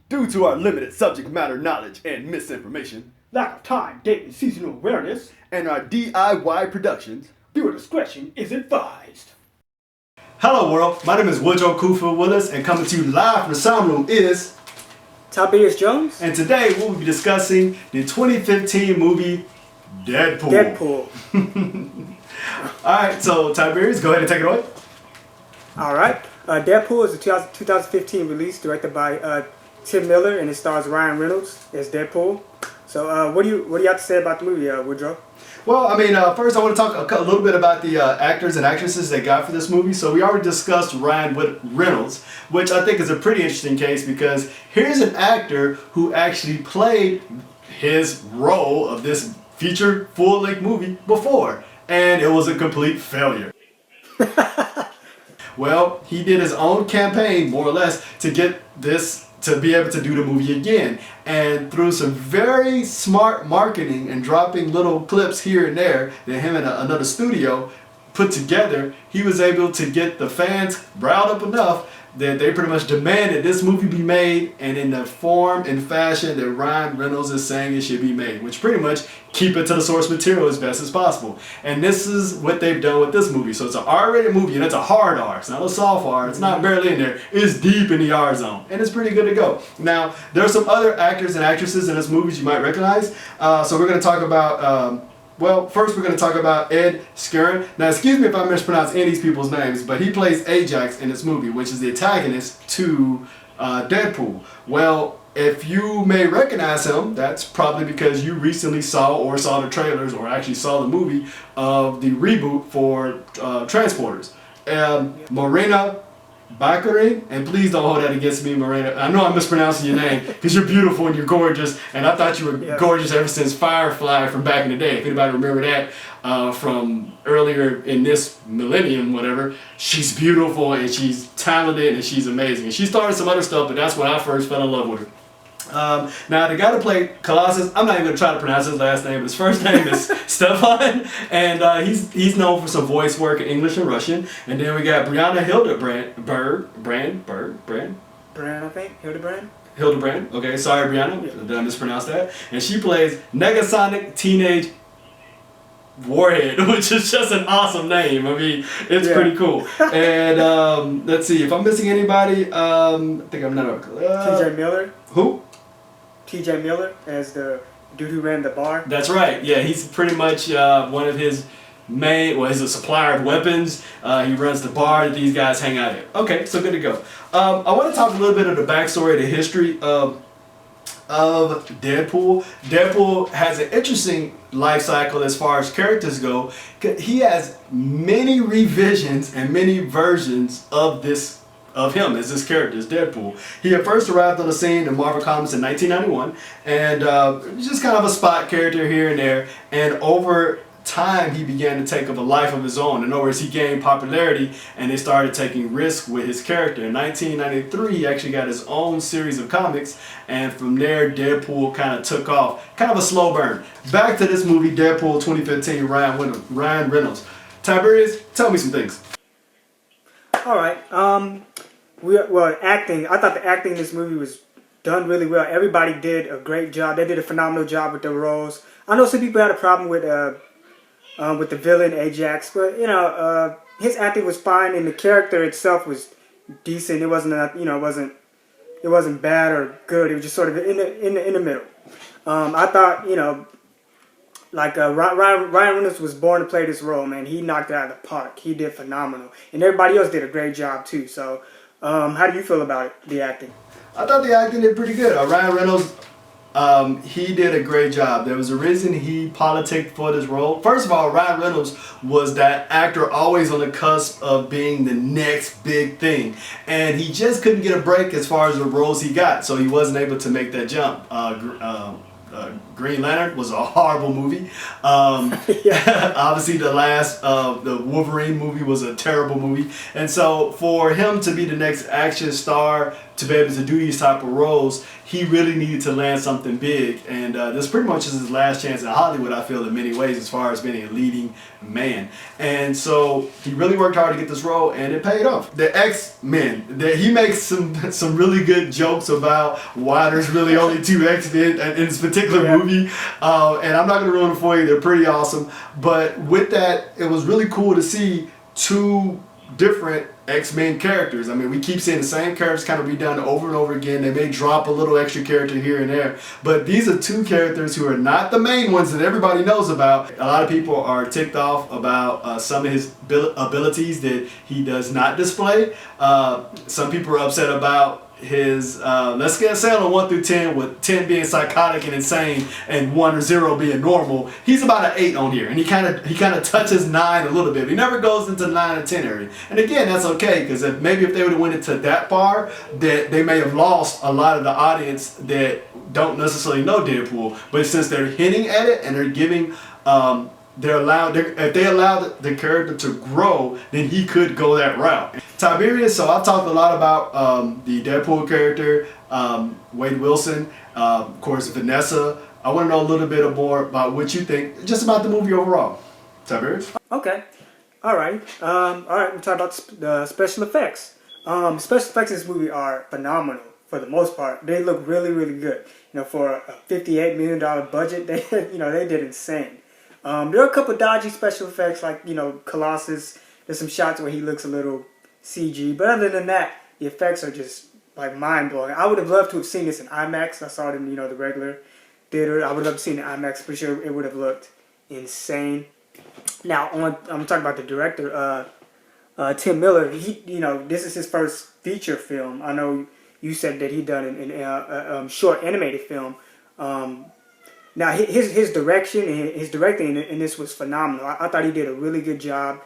Due to our limited subject matter knowledge and misinformation, lack of time, date, and seasonal awareness, and our DIY productions, viewer discretion is advised. Hello world, my name is Woodrow Willis, and coming to you live from the sound room is Tiberius Jones. And today we'll be discussing the 2015 movie Deadpool. Alright, so Tiberius, go ahead and take it away. Alright, Deadpool is a 2015 release directed by Tim Miller, and it stars Ryan Reynolds as Deadpool. So what do you have to say about the movie, Woodrow? Well, I mean, first I want to talk a little bit about the actors and actresses they got for this movie. So we already discussed Ryan Reynolds, which I think is a pretty interesting case because here's an actor who actually played his role of this feature full-length movie before, and it was a complete failure. Well, he did his own campaign, more or less, to get this to be able to do the movie again, and through some very smart marketing and dropping little clips here and there that him and another studio put together, he was able to get the fans riled up enough that they pretty much demanded this movie be made, and in the form and fashion that Ryan Reynolds is saying it should be made, which pretty much keep it to the source material as best as possible. And this is what they've done with this movie. So it's an R-rated movie, and it's a hard R. It's not a soft R. It's not barely in there. It's deep in the R zone, and it's pretty good to go. Now, there's some other actors and actresses in this movie you might recognize. So we're going to talk about... well, first we're going to talk about Ed Skrein. Now, excuse me if I mispronounce any of these people's names, but he plays Ajax in this movie, which is the antagonist to Deadpool. Well, if you may recognize him, that's probably because you recently saw the trailers or actually saw the movie of the reboot for Transporters. Morena Baccarin, and please don't hold that against me, Morena. I know I'm mispronouncing your name because you're beautiful and you're gorgeous, and I thought you were gorgeous ever since Firefly from back in the day. If anybody remember that from earlier in this millennium, whatever, she's beautiful and she's talented and she's amazing. And she started some other stuff, but that's when I first fell in love with her. Now the guy that played Colossus, I'm not even gonna try to pronounce his last name, but his first name is Stefan, and he's known for some voice work in English and Russian. And then we got Brianna Hildebrand. Okay, sorry Brianna, did I mispronounce that? And she plays Negasonic Teenage Warhead, which is just an awesome name. I mean, it's pretty cool. And let's see if I'm missing anybody. I think I'm not. TJ Miller. Who? TJ Miller as the dude who ran the bar. That's right. Yeah, he's pretty much one of his main. Well, he's a supplier of weapons. He runs the bar that these guys hang out at. Okay, so good to go. I want to talk a little bit of the backstory, the history of Deadpool. Deadpool has an interesting life cycle as far as characters go. He has many revisions and many versions of him as this character, as Deadpool. He had first arrived on the scene in Marvel Comics in 1991, and just kind of a spot character here and there. And over time, he began to take up a life of his own. In other words, he gained popularity, and they started taking risks with his character. In 1993, he actually got his own series of comics, and from there, Deadpool kind of took off. Kind of a slow burn. Back to this movie, Deadpool 2015, Ryan Reynolds. Tiberius, tell me some things. All right. Acting. I thought the acting in this movie was done really well. Everybody did a great job. They did a phenomenal job with their roles. I know some people had a problem with the villain Ajax, but his acting was fine, and the character itself was decent. It wasn't it wasn't bad or good. It was just sort of in the middle. I thought Ryan Reynolds was born to play this role, man. He knocked it out of the park. He did phenomenal, and everybody else did a great job too. So, how do you feel about it, the acting? I thought the acting did pretty good. Ryan Reynolds, he did a great job. There was a reason he politicked for this role. First of all, Ryan Reynolds was that actor always on the cusp of being the next big thing, and he just couldn't get a break as far as the roles he got, so he wasn't able to make that jump. Green Lantern was a horrible movie. Obviously, the Wolverine movie was a terrible movie. And so for him to be the next action star to be able to do these type of roles, he really needed to land something big. And this pretty much is his last chance in Hollywood, I feel, in many ways, as far as being a leading man. And so he really worked hard to get this role, and it paid off. The X-Men, he makes some really good jokes about why there's really only 2 X-Men in this particular movie. And I'm not going to ruin it for you. They're pretty awesome. But with that, it was really cool to see 2 different X-Men characters. I mean, we keep seeing the same characters kind of be done over and over again. They may drop a little extra character here and there, but these are 2 characters who are not the main ones that everybody knows about. A lot of people are ticked off about some of his abilities that he does not display. Some people are upset about his let's get a scale of 1 through 10, with 10 being psychotic and insane and 1 or 0 being normal. He's about an 8 on here, and he kind of touches 9 a little bit. He never goes into 9 or 10 area, and again, that's okay, because if they would have went into that far, that they may have lost a lot of the audience that don't necessarily know Deadpool. But since they're hinting at it and they're giving if they allowed the character to grow, then he could go that route. Tiberius, so I've talked a lot about the Deadpool character, Wade Wilson, of course Vanessa. I want to know a little bit more about what you think just about the movie overall. Tiberius? Okay. Alright, we'll talk about the special effects. Special effects in this movie are phenomenal for the most part. They look really, really good. You know, for a $58 million budget, they did insane. There are a couple dodgy special effects, like, Colossus. There's some shots where he looks a little CG, but other than that, the effects are just like mind-blowing. I would have loved to have seen this in IMAX. I saw it in the regular theater. I would have loved to see it in IMAX. Pretty sure it would have looked insane. Now, I'm talking about the director, Tim Miller. This is his first feature film. I know you said that he done a short animated film. Now, his direction and his directing in this was phenomenal. I thought he did a really good job.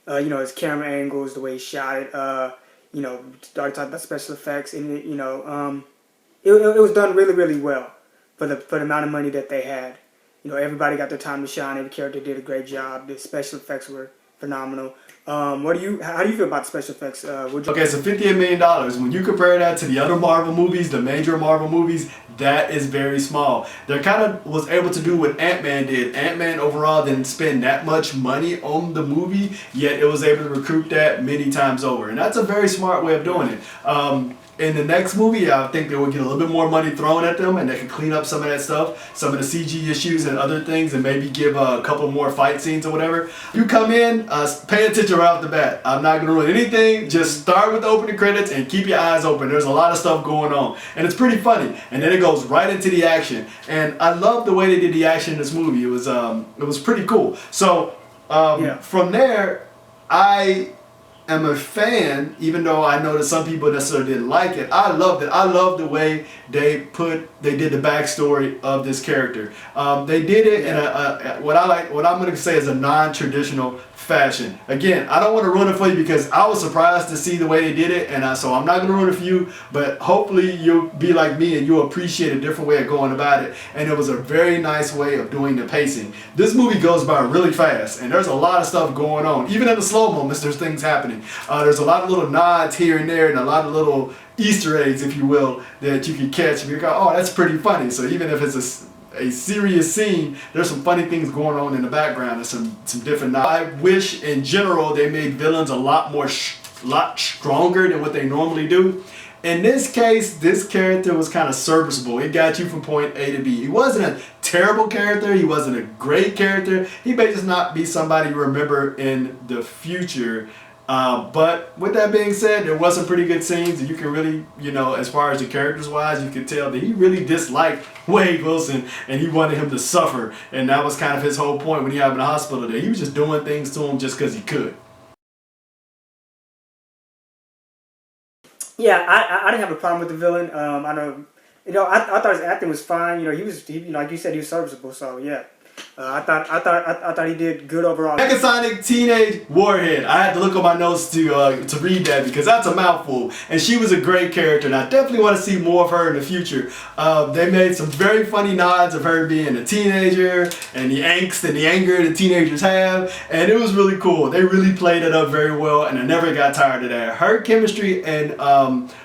His camera angles, the way he shot it. Started talking about special effects, and it was done really, really well for the amount of money that they had. Everybody got their time to shine. Every character did a great job. The special effects were phenomenal. How do you feel about the special effects? Okay, so $58 million. When you compare that to the other Marvel movies, the major Marvel movies, that is very small. They kind of was able to do what Ant-Man did. Ant-Man overall didn't spend that much money on the movie, yet it was able to recoup that many times over. And that's a very smart way of doing it. In the next movie, I think they would get a little bit more money thrown at them, and they can clean up some of that stuff, some of the CG issues and other things, and maybe give a couple more fight scenes or whatever. You come in, pay attention right off the bat. I'm not going to ruin anything. Just start with the opening credits and keep your eyes open. There's a lot of stuff going on, and it's pretty funny. And then it goes right into the action, and I love the way they did the action in this movie. It was pretty cool. So from there, I am a fan, even though I know that some people necessarily didn't like it. I loved it. I love the way they did the backstory of this character. They did it in what I'm going to say is a non-traditional fashion. Again, I don't want to ruin it for you because I was surprised to see the way they did it, and so I'm not going to ruin it for you, but hopefully you'll be like me and you'll appreciate a different way of going about it, and it was a very nice way of doing the pacing. This movie goes by really fast, and there's a lot of stuff going on. Even in the slow moments, there's things happening. There's a lot of little nods here and there and a lot of little Easter eggs, if you will, that you can catch and you go, oh, that's pretty funny. So even if it's a serious scene, there's some funny things going on in the background and some different nods. I wish in general they made villains a lot stronger than what they normally do. In this case, this character was kind of serviceable. It got you from point A to B. He wasn't a terrible character. He wasn't a great character. He may just not be somebody you remember in the future. But with that being said, there was some pretty good scenes, and you can really, as far as the characters wise, you could tell that he really disliked Wade Wilson and he wanted him to suffer. And that was kind of his whole point when he had him in the hospital there. He was just doing things to him just because he could. Yeah, I didn't have a problem with the villain. I know, I thought his acting was fine. He was like you said, he was serviceable. So yeah, I thought he did good overall. Megasonic Teenage Warhead. I had to look on my notes to read that because that's a mouthful. And she was a great character, and I definitely want to see more of her in the future. They made some very funny nods of her being a teenager and the angst and the anger that teenagers have, and it was really cool. They really played it up very well, and I never got tired of that. Her chemistry and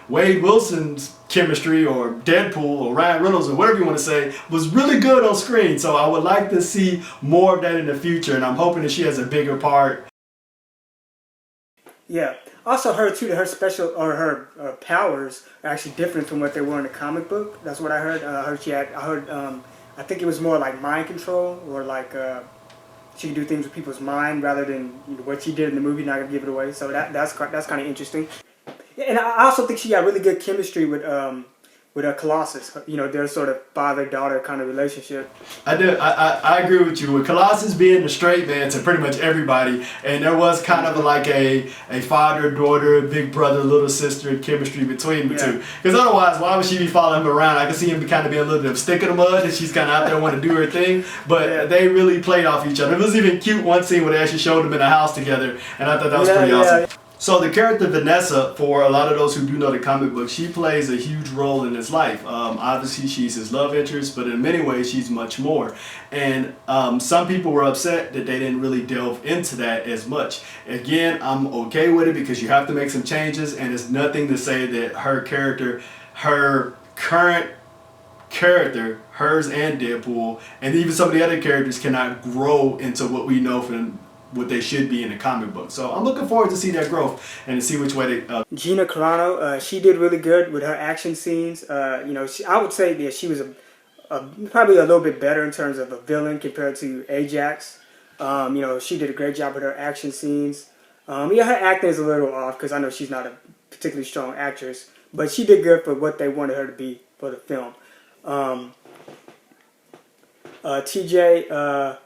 Wade Wilson's chemistry, or Deadpool, or Ryan Reynolds, or whatever you want to say, was really good on screen. So I would like to see more of that in the future, and I'm hoping that she has a bigger part. Yeah. Also heard too that her special or her powers are actually different from what they were in the comic book. That's what I heard. I think it was more like mind control, or like she could do things with people's mind rather than what she did in the movie. Not gonna give it away. So that's kind of interesting. Yeah, and I also think she got really good chemistry with Colossus. Their sort of father-daughter kind of relationship. I agree with you. With Colossus being the straight man to pretty much everybody, and there was kind of like a father-daughter, big brother, little sister chemistry between the two. Because otherwise, why would she be following him around? I could see him kind of being a little bit of stick in the mud, and she's kind of out there wanting to do her thing. But they really played off each other. It was even cute one scene where they actually showed them in a house together, and I thought that was pretty awesome. So the character Vanessa, for a lot of those who do know the comic book, she plays a huge role in his life. Obviously, she's his love interest, but in many ways, she's much more. And some people were upset that they didn't really delve into that as much. Again, I'm okay with it because you have to make some changes, and it's nothing to say that her character, her current character, hers and Deadpool, and even some of the other characters cannot grow into what we know from what they should be in the comic book. So I'm looking forward to see that growth and to see which way they... Gina Carano, she did really good with her action scenes. I would say that she was probably a little bit better in terms of a villain compared to Ajax. She did a great job with her action scenes. Her acting is a little off because I know she's not a particularly strong actress, but she did good for what they wanted her to be for the film. TJ...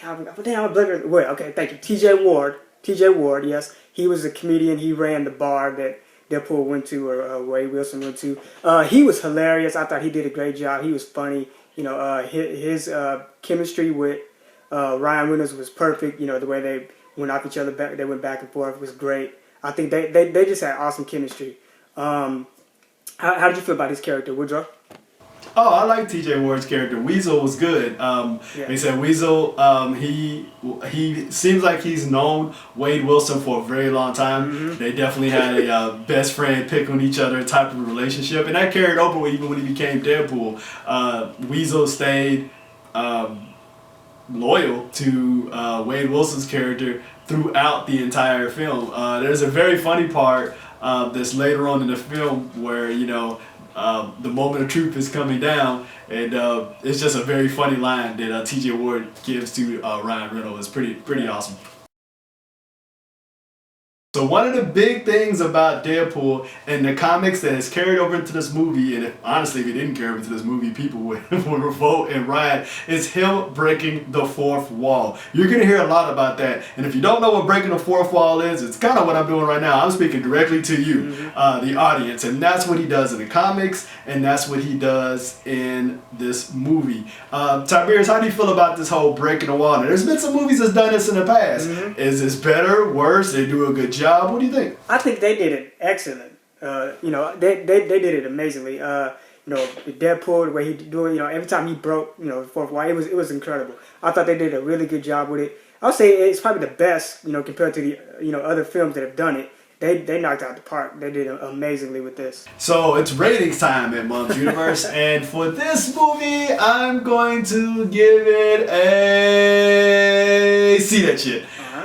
Okay, thank you. TJ Ward, yes. He was a comedian. He ran the bar that Deadpool went to, or Wade Wilson went to. He was hilarious. I thought he did a great job. He was funny. His chemistry with Ryan Reynolds was perfect. The way they went off each other, they went back and forth was great. I think they just had awesome chemistry. How did you feel about his character, Woodrow? Oh, I like TJ Ward's character. Weasel was good. They said Weasel, he seems like he's known Wade Wilson for a very long time. Mm-hmm. They definitely had a best friend pick on each other type of relationship. And that carried over even when he became Deadpool. Weasel stayed loyal to Wade Wilson's character throughout the entire film. There's a very funny part that's later on in the film where, the moment of truth is coming down, and it's just a very funny line that TJ Ward gives to Ryan Reynolds. It's pretty awesome. So one of the big things about Deadpool and the comics that has carried over into this movie, and honestly if it didn't carry over into this movie, people would revolt and riot, is him breaking the fourth wall. You're going to hear a lot about that, and if you don't know what breaking the fourth wall is, it's kind of what I'm doing right now. I'm speaking directly to you, the audience, and that's what he does in the comics, and that's what he does in this movie. Tiberius, how do you feel about this whole breaking the wall? Now, there's been some movies that's done this in the past. Is this better, worse? They do a good job? What do you think? I think they did it excellent. They did it amazingly. Deadpool, the way he do it, every time he broke, the fourth wall, it was incredible. I thought they did a really good job with it. I would say it's probably the best, compared to the other films that have done it. They knocked out the park. They did amazingly with this. So it's ratings time at MUMS Universe, and for this movie, I'm going to give it a see that shit.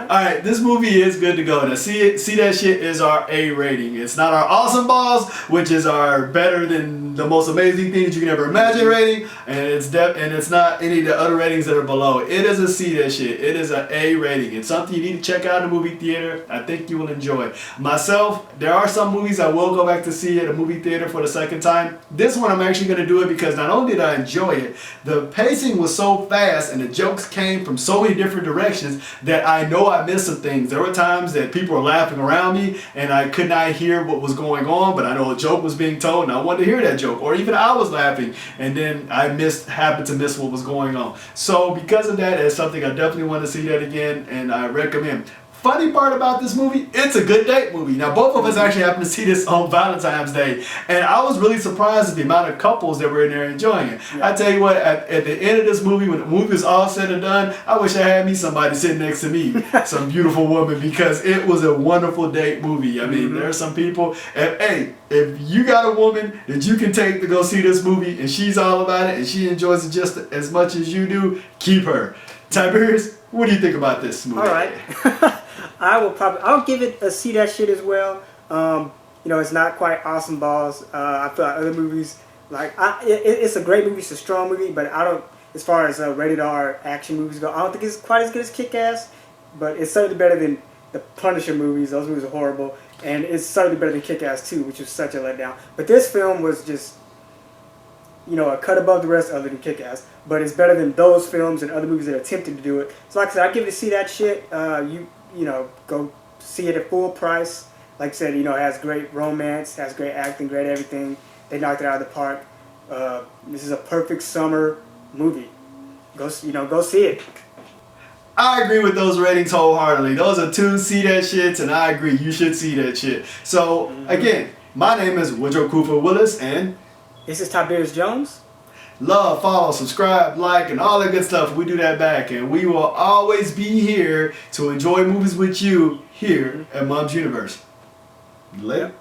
Alright, this movie is good to go. Now, see that shit is our A rating. It's not our awesome balls, which is our better than the most amazing things you can ever imagine rating, and it's not any of the other ratings that are below. It is a see that shit. It is an A rating. It's something you need to check out in a movie theater. I think you will enjoy. Myself, there are some movies I will go back to see at a movie theater for the second time. This one I'm actually going to do it because not only did I enjoy it, the pacing was so fast and the jokes came from so many different directions that I know I I missed some things. There were times that people were laughing around me and I could not hear what was going on, but I know a joke was being told and I wanted to hear that joke. Or even I was laughing and then I happened to miss what was going on. So because of that, it's something I definitely want to see that again, and I recommend. Funny part about this movie, it's a good date movie. Now, both of us actually happened to see this on Valentine's Day, and I was really surprised at the amount of couples that were in there enjoying it. Yeah. I tell you what, at the end of this movie, when the movie was all said and done, I wish I had me somebody sitting next to me, some beautiful woman, because it was a wonderful date movie. I mean, there are some people, hey, if you got a woman that you can take to go see this movie, and she's all about it, and she enjoys it just as much as you do, keep her. Tiberius, what do you think about this movie? All right. I'll give it a see that shit as well. You know, it's not quite Awesome Balls. I feel like other movies, it's a great movie, it's a strong movie, but I don't, as far as rated R action movies go, I don't think it's quite as good as Kick-Ass, but it's certainly better than the Punisher movies. Those movies are horrible, and it's certainly better than Kick-Ass 2, which was such a letdown. But this film was just, you know, a cut above the rest other than Kick-Ass, but it's better than those films and other movies that are attempting to do it. So like I said, I give it a see that shit. You know, go see it at full price. Like I said, you know, it has great romance, has great acting, great everything. They knocked it out of the park. This is a perfect summer movie. Go see it. I agree with those ratings wholeheartedly. Those are 2 see that shits, and I agree, you should see that shit. So, again, my name is Woodrow Cooper Willis, and this is Tiberius Jones. Love, follow, subscribe, like, and all that good stuff. We do that back, and we will always be here to enjoy movies with you here at MUMS Universe. Later.